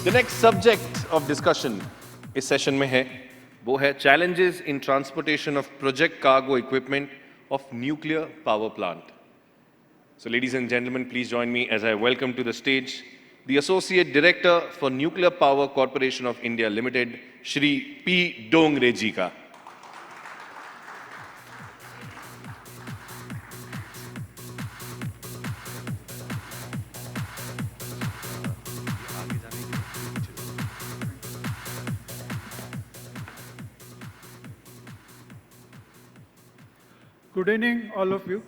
The next subject of discussion इस session में है वो है challenges in transportation of project cargo equipment of nuclear power plant. So ladies and gentlemen, please join me as I welcome to the stage the Associate Director for Nuclear Power Corporation of India Limited, Shri P. Dongre ji ka. Good evening, all of you.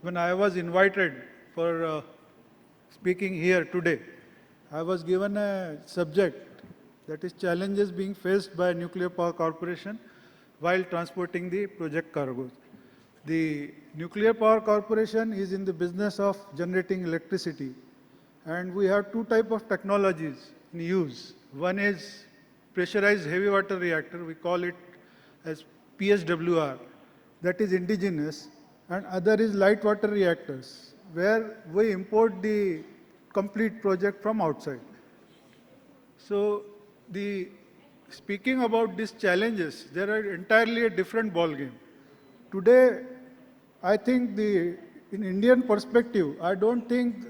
When I was invited for speaking here today, I was given a subject that is challenges being faced by Nuclear Power Corporation while transporting the project cargoes. The Nuclear Power Corporation is in the business of generating electricity, and we have two types of technologies in use. One is pressurized heavy water reactor, we call it as PSWR, that is indigenous, and other is light water reactors, where we import the complete project from outside. So speaking about these challenges, they are entirely a different ballgame. Today, I think in Indian perspective, I don't think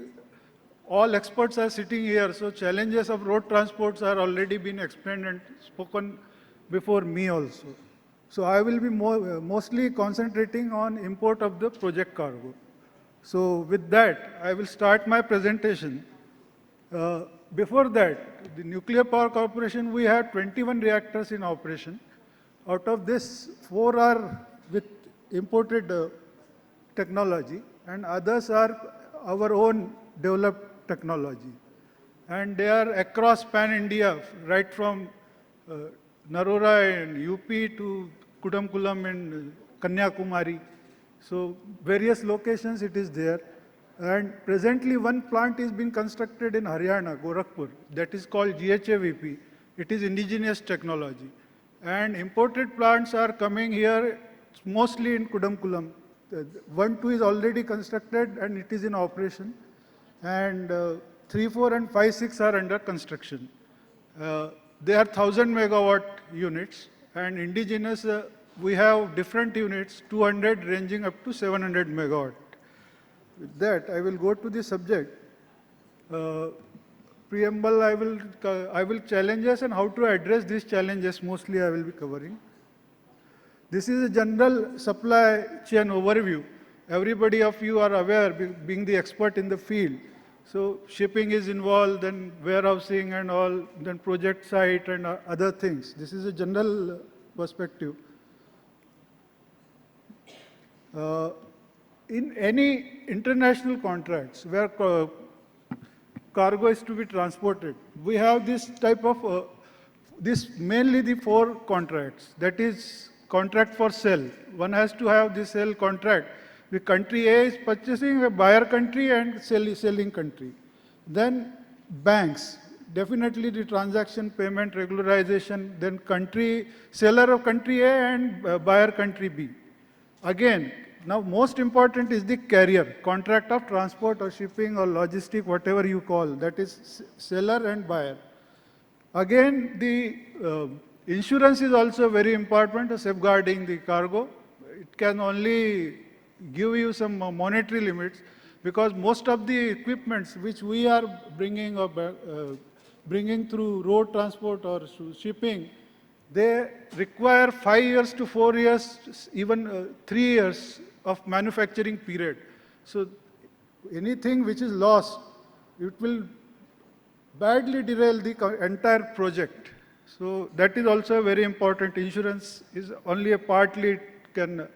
all experts are sitting here, so challenges of road transports are already been explained and spoken before me also. So I will be mostly concentrating on import of the project cargo. So with that, I will start my presentation. Before that, the Nuclear Power Corporation, we have 21 reactors in operation. Out of this, 4 are with imported technology, and others are our own developed technology. And they are across pan-India, right from Narora and UP to Kudamkulam and Kanyakumari. So various locations it is there. And presently one plant is being constructed in Haryana, Gorakhpur, that is called GHAVP. It is indigenous technology. And imported plants are coming here mostly in Kudamkulam. 1, 2 is already constructed and it is in operation. And 3, 4 and 5, 6 are under construction. They are 1000 megawatt units, and indigenous we have different units, 200 ranging up to 700 megawatt. With that, I will go to the subject. Preamble, I will challenges and how to address these challenges mostly I will be covering. This is a general supply chain overview. Everybody of you are aware, being the expert in the field. So shipping is involved, then warehousing and all, then project site and other things. This is a general perspective. In any international contracts where cargo is to be transported, we have this type of, mainly the 4 contracts. That is contract for sale. One has to have the sale contract. The country A is purchasing, a buyer country and selling country. Then banks, definitely the transaction payment regularization, then seller of country A and buyer country B. Again, now most important is the carrier, contract of transport or shipping or logistic, whatever you call, that is seller and buyer. Again, the insurance is also very important, safeguarding the cargo. It can only give you some monetary limits, because most of the equipments which we are bringing through road transport or shipping, they require 5 years to 4 years, even 3 years of manufacturing period. So anything which is lost, it will badly derail the entire project. So that is also very important. Insurance is only a partly it can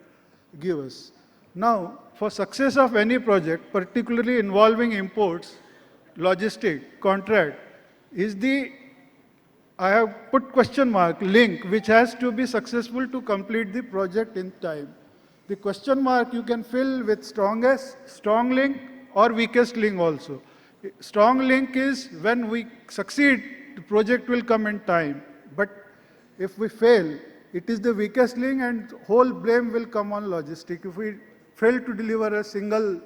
give us. Now, for success of any project, particularly involving imports, logistic, contract, I have put question mark, link, which has to be successful to complete the project in time. The question mark you can fill with strong link or weakest link also. Strong link is when we succeed, the project will come in time. But if we fail, it is the weakest link and whole blame will come on logistic. If we fail to deliver a single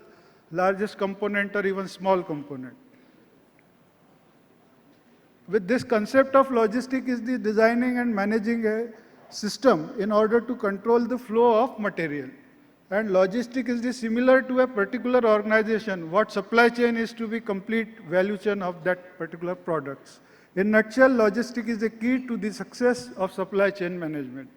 largest component or even small component. with this concept of logistic is the designing and managing a system in order to control the flow of material. And logistic is the similar to a particular organization, what supply chain is to be complete value chain of that particular products. In nutshell, logistic is the key to the success of supply chain management.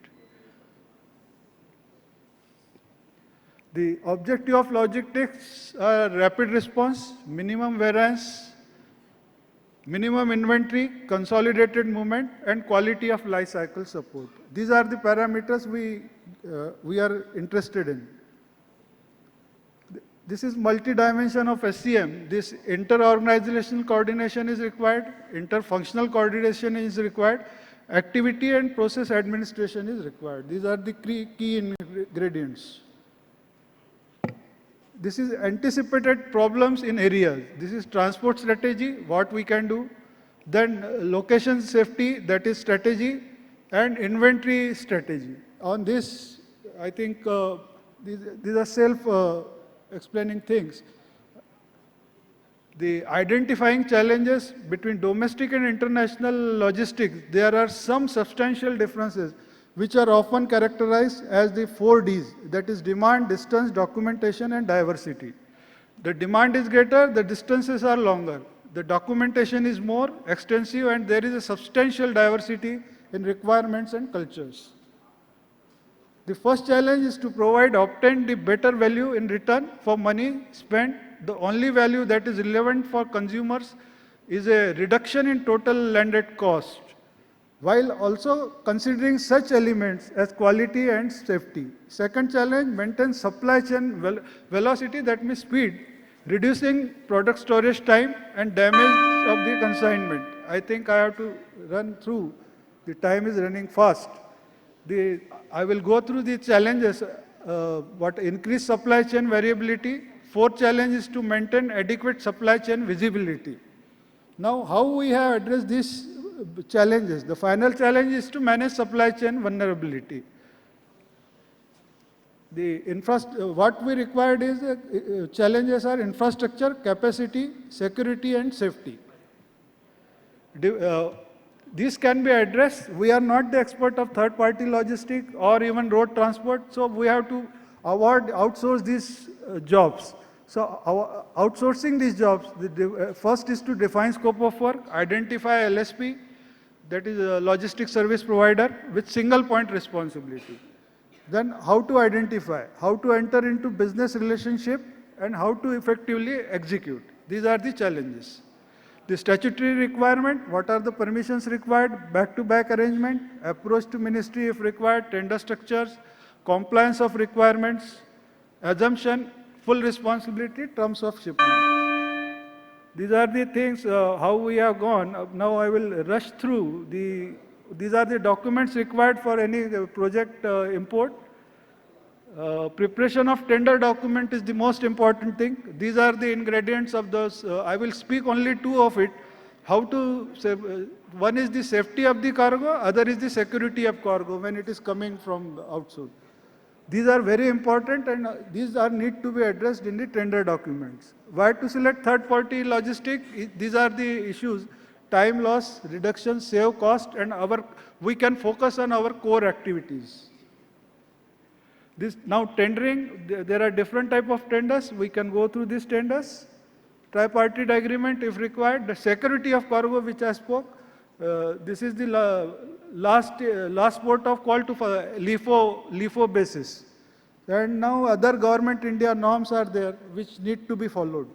The objective of logistics are rapid response, minimum variance, minimum inventory, consolidated movement, and quality of life cycle support. These are the parameters we are interested in. This is multi-dimension of SCM. This inter-organizational coordination is required, inter-functional coordination is required, activity and process administration is required. These are the key ingredients. This is anticipated problems in areas. This is transport strategy, what we can do. Then location safety, that is strategy, and inventory strategy. On this, I think these are self-explaining things. The identifying challenges between domestic and international logistics, there are some substantial differences which are often characterized as the 4Ds, that is demand, distance, documentation, and diversity. The demand is greater, the distances are longer. The documentation is more extensive, and there is a substantial diversity in requirements and cultures. The first challenge is to obtain the better value in return for money spent. The only value that is relevant for consumers is a reduction in total landed cost, while also considering such elements as quality and safety. Second challenge, maintain supply chain velocity, that means speed, reducing product storage time and damage of the consignment. I think I have to run through. The time is running fast. I will go through the challenges, what increase supply chain variability. Fourth challenge is to maintain adequate supply chain visibility. Now, how we have addressed these challenges? The final challenge is to manage supply chain vulnerability. What we required is challenges are infrastructure, capacity, security, and safety. These can be addressed. We are not the expert of third-party logistics or even road transport, so we have to outsource these jobs. So outsourcing these jobs, first is to define scope of work, identify LSP, that is a logistics service provider, with single point responsibility. Then how to identify, how to enter into business relationship, and how to effectively execute. These are the challenges. The statutory requirement, what are the permissions required, back-to-back arrangement, approach to ministry if required, tender structures, compliance of requirements, assumption, full responsibility, terms of shipment. These are the things, how we have gone. Now I will rush through. These are the documents required for any project import. Preparation of tender document is the most important thing. These are the ingredients of those. I will speak only two of it. One is the safety of the cargo, other is the security of cargo when it is coming from outside. These are very important, and these need to be addressed in the tender documents. Why to select third-party logistics? These are the issues: time loss, reduction, save cost, and we can focus on our core activities. Now tendering, there are different type of tenders. We can go through these tenders. Tripartite agreement if required. The security of cargo, which I spoke. This is the last port of call to LIFO basis. And now other government India norms are there which need to be followed.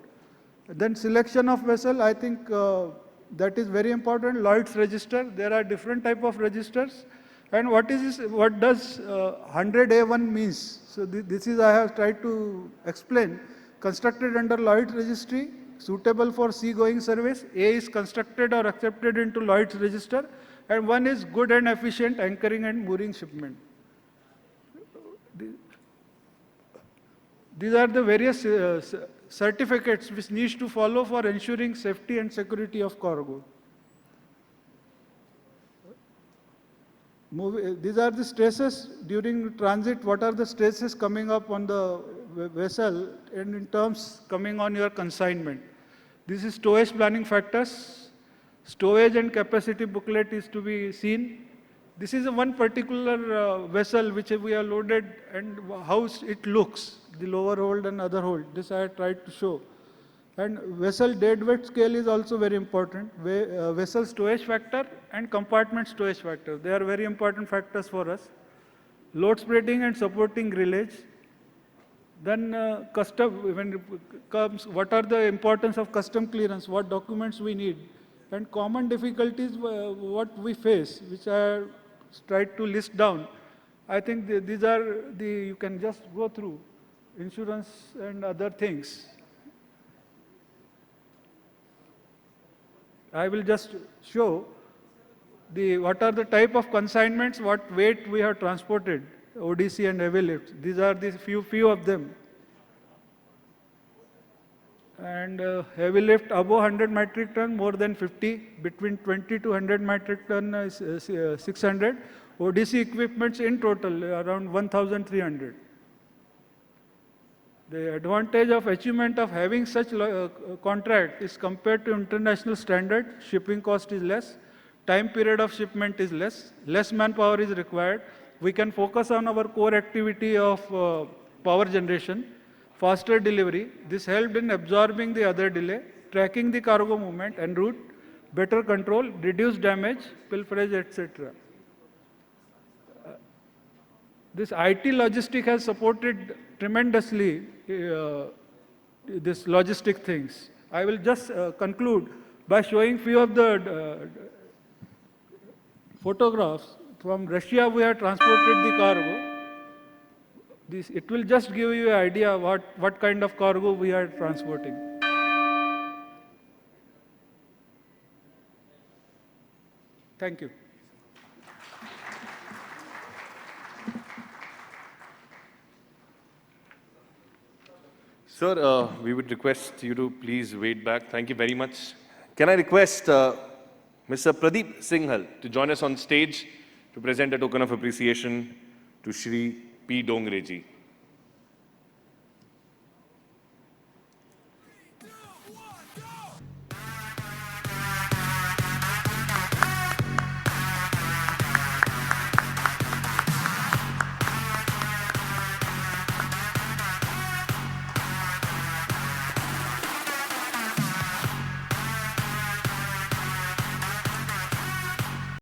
Then selection of vessel, I think that is very important. Lloyd's register, there are different type of registers. And what does 100A1 means? So this is I have tried to explain. Constructed under Lloyd's registry, suitable for sea-going service. A is constructed or accepted into Lloyd's register, and one is good and efficient anchoring and mooring shipment. These are the various certificates which needs to follow for ensuring safety and security of cargo. These are the stresses during transit. What are the stresses coming up on the vessel and in terms coming on your consignment? This is towage planning factors. Stowage and capacity booklet is to be seen. This is one particular vessel which we are loaded and how it looks, the lower hold and other hold. This I tried to show. And vessel deadweight scale is also very important. Vessel stowage factor and compartment stowage factor. They are very important factors for us. Load spreading and supporting relays. Then custom, when it comes, what are the importance of custom clearance, what documents we need, and common difficulties what we face, which I tried to list down. I think these are you can just go through insurance and other things. I will just show what are the type of consignments, what weight we have transported, ODC and heavy lifts. These are the few of them. And heavy lift above 100 metric ton, more than 50, between 20 to 100 metric ton is 600. ODC equipments in total around 1,300. The advantage of achievement of having such contract is compared to international standard, shipping cost is less, time period of shipment is less manpower is required. We can focus on our core activity of power generation, faster delivery. This helped in absorbing the other delay, tracking the cargo movement en route, better control, reduced damage, pilferage, etc. This IT logistic has supported tremendously this logistic things. I will just conclude by showing few of the photographs. From Russia we have transported the cargo. It will just give you an idea what kind of cargo we are transporting. Thank you. Sir, we would request you to please wait back. Thank you very much. Can I request Mr. Pradeep Singhal to join us on stage to present a token of appreciation to Shri P. Dongre ji.